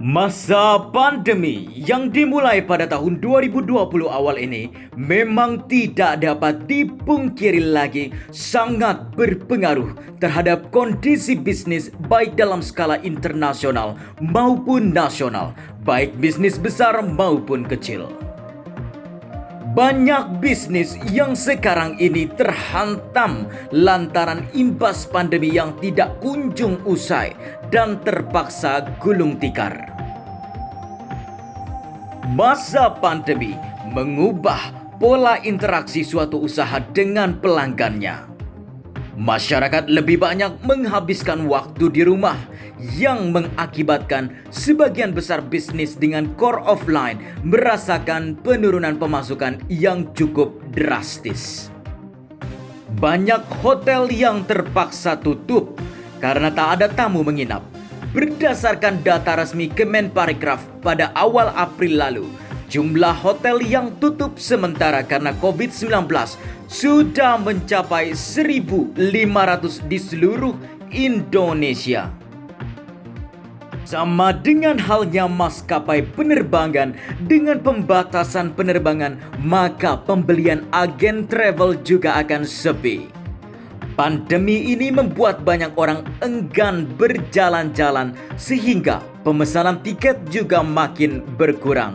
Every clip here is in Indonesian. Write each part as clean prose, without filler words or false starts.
Masa pandemi yang dimulai pada tahun 2020 awal ini memang tidak dapat dipungkiri lagi sangat berpengaruh terhadap kondisi bisnis baik dalam skala internasional maupun nasional, baik bisnis besar maupun kecil. Banyak bisnis yang sekarang ini terhantam lantaran imbas pandemi yang tidak kunjung usai dan terpaksa gulung tikar. Masa pandemi mengubah pola interaksi suatu usaha dengan pelanggannya. Masyarakat lebih banyak menghabiskan waktu di rumah yang mengakibatkan sebagian besar bisnis dengan core offline merasakan penurunan pemasukan yang cukup drastis. Banyak hotel yang terpaksa tutup karena tak ada tamu menginap. Berdasarkan data resmi Kemenparekraf pada awal April lalu, jumlah hotel yang tutup sementara karena COVID-19 sudah mencapai 1.500 di seluruh Indonesia. Sama dengan halnya maskapai penerbangan dengan pembatasan penerbangan, maka pembelian agen travel juga akan sepi. Pandemi ini membuat banyak orang enggan berjalan-jalan sehingga pemesanan tiket juga makin berkurang.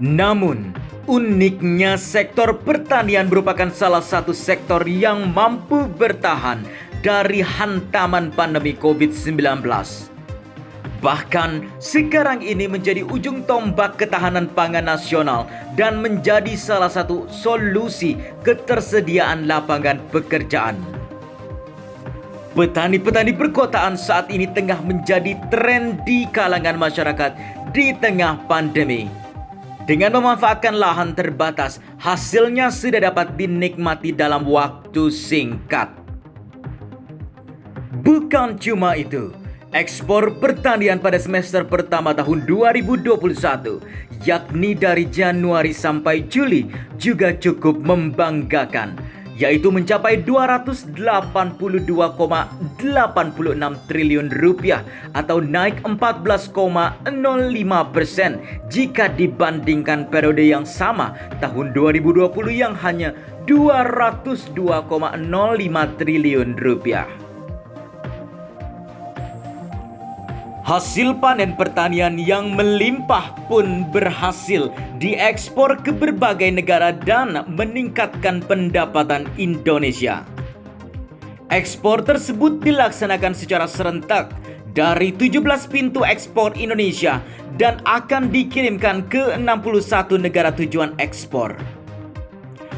Namun, uniknya sektor pertanian merupakan salah satu sektor yang mampu bertahan dari hantaman pandemi COVID-19. Bahkan sekarang ini menjadi ujung tombak ketahanan pangan nasional dan menjadi salah satu solusi ketersediaan lapangan pekerjaan. Petani-petani perkotaan saat ini tengah menjadi tren di kalangan masyarakat di tengah pandemi. Dengan memanfaatkan lahan terbatas, hasilnya sudah dapat dinikmati dalam waktu singkat. Bukan cuma itu, ekspor pertanian pada semester pertama tahun 2021, yakni dari Januari sampai Juli, juga cukup membanggakan, yaitu mencapai 282,86 triliun rupiah atau naik 14,05% jika dibandingkan periode yang sama tahun 2020 yang hanya 202,05 triliun rupiah. Hasil panen pertanian yang melimpah pun berhasil diekspor ke berbagai negara dan meningkatkan pendapatan Indonesia. Ekspor tersebut dilaksanakan secara serentak dari 17 pintu ekspor Indonesia dan akan dikirimkan ke 61 negara tujuan ekspor.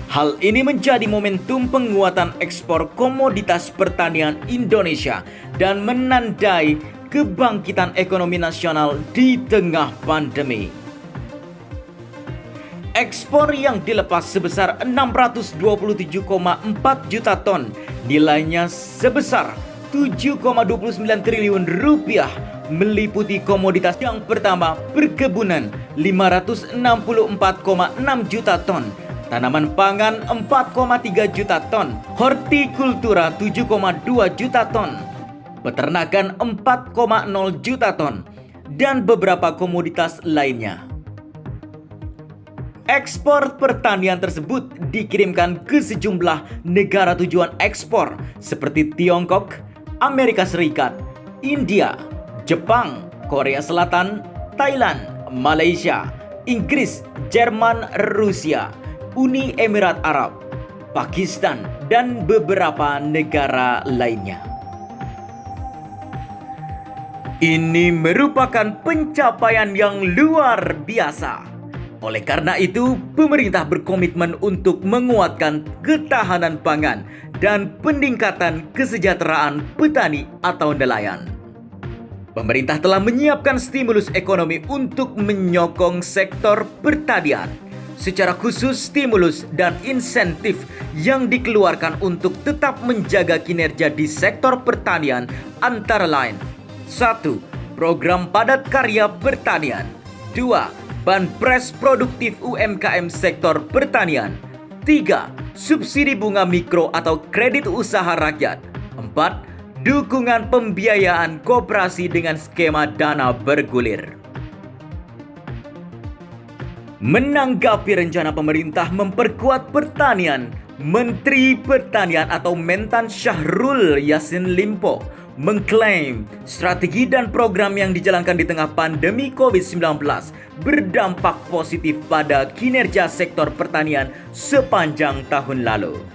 Hal ini menjadi momentum penguatan ekspor komoditas pertanian Indonesia dan menandai kebangkitan ekonomi nasional di tengah pandemi. Ekspor yang dilepas sebesar 627,4 juta ton, nilainya sebesar 7,29 triliun rupiah, meliputi komoditas yang pertama perkebunan 564,6 juta ton, tanaman pangan 4,3 juta ton, hortikultura 7,2 juta ton, peternakan 4,0 juta ton, dan beberapa komoditas lainnya. Ekspor pertanian tersebut dikirimkan ke sejumlah negara tujuan ekspor seperti Tiongkok, Amerika Serikat, India, Jepang, Korea Selatan, Thailand, Malaysia, Inggris, Jerman, Rusia, Uni Emirat Arab, Pakistan, dan beberapa negara lainnya. Ini merupakan pencapaian yang luar biasa. Oleh karena itu, pemerintah berkomitmen untuk menguatkan ketahanan pangan dan peningkatan kesejahteraan petani atau nelayan. Pemerintah telah menyiapkan stimulus ekonomi untuk menyokong sektor pertanian. Secara khusus, stimulus dan insentif yang dikeluarkan untuk tetap menjaga kinerja di sektor pertanian antara lain: 1. Program padat karya pertanian. 2. Banpres produktif UMKM sektor pertanian. 3. Subsidi bunga mikro atau kredit usaha rakyat. 4. dukungan pembiayaan koperasi dengan skema dana bergulir. Menanggapi rencana pemerintah memperkuat pertanian, Menteri Pertanian atau Mentan Syahrul Yassin Limpo mengklaim strategi dan program yang dijalankan di tengah pandemi COVID-19 berdampak positif pada kinerja sektor pertanian sepanjang tahun lalu.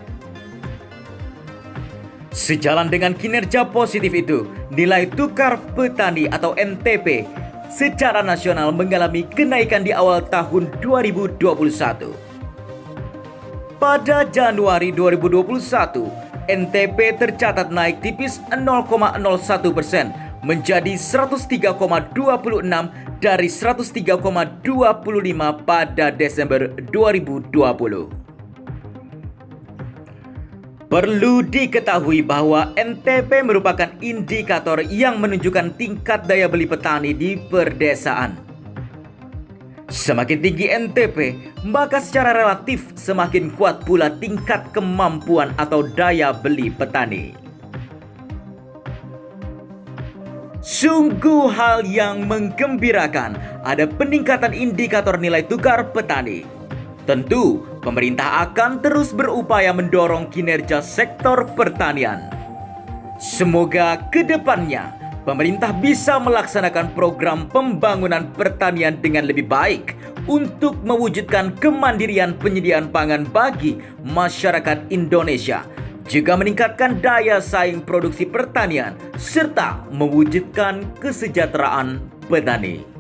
Sejalan dengan kinerja positif itu, nilai tukar petani atau NTP secara nasional mengalami kenaikan di awal tahun 2021. Pada Januari 2021, NTP tercatat naik tipis 0,01% menjadi 103,26 dari 103,25 pada Desember 2020. Perlu diketahui bahwa NTP merupakan indikator yang menunjukkan tingkat daya beli petani di perdesaan. Semakin tinggi NTP, maka secara relatif semakin kuat pula tingkat kemampuan atau daya beli petani. Sungguh hal yang menggembirakan, ada peningkatan indikator nilai tukar petani. Tentu, pemerintah akan terus berupaya mendorong kinerja sektor pertanian. Semoga ke depannya, pemerintah bisa melaksanakan program pembangunan pertanian dengan lebih baik untuk mewujudkan kemandirian penyediaan pangan bagi masyarakat Indonesia, juga meningkatkan daya saing produksi pertanian, serta mewujudkan kesejahteraan petani.